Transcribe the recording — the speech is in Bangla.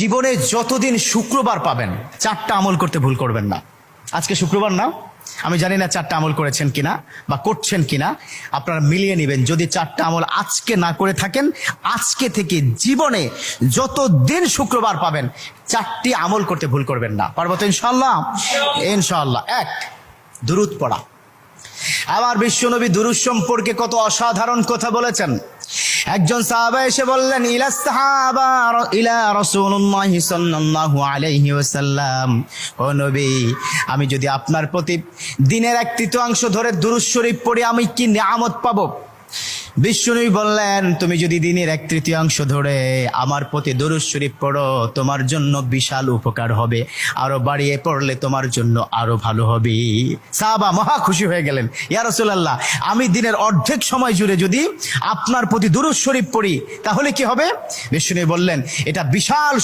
জীবনে যতদিন শুক্রবার পাবেন 4টা আমল করতে ভুল করবেন না। আজকে শুক্রবার না, আমি জানি না 4টা আমল করেছেন কিনা বা করছেন কিনা, আপনারা মিলিয়ে নেবেন। যদি 4টা আমল আজকে না করে থাকেন, আজকে থেকে জীবনে যতদিন শুক্রবার পাবেন 4টি আমল করতে ভুল করবেন না। পারবো তো ইনশাআল্লাহ? ইনশাআল্লাহ। 1, দুরূদ পড়া। আমার বিশ্বনবী দুরূদ সম্পর্কে কত অসাধারণ কথা বলেছেন। একজন সাহাবা এসে বললেন, ইলা রাসূলুল্লাহ সাল্লাল্লাহু আলাইহি ওয়াসাল্লাম, ও নবী, আমি যদি আপনার প্রতি দিনের 1/3 ধরে দুরূদ শরীফ পড়ি আমি কি নিয়ামত পাবো? বিশ্বনবী বললেন, তুমি যদি দিনের 1/3 ধরে আমার প্রতি দুরূদ শরীফ পড়ো তোমার জন্য বিশাল উপকার হবে, আরো বাড়িয়ে পড়লে তোমার জন্য আরো ভালো হবে। সাহাবা মহা খুশি হয়ে গেলেন, ইয়া রাসূলুল্লাহ, আমি দিনের অর্ধেক সময় জুড়ে যদি আপনার প্রতি দুরূদ শরীফ পড়ি তাহলে কি হবে? বিশ্বনবী বললেন, এটা বিশাল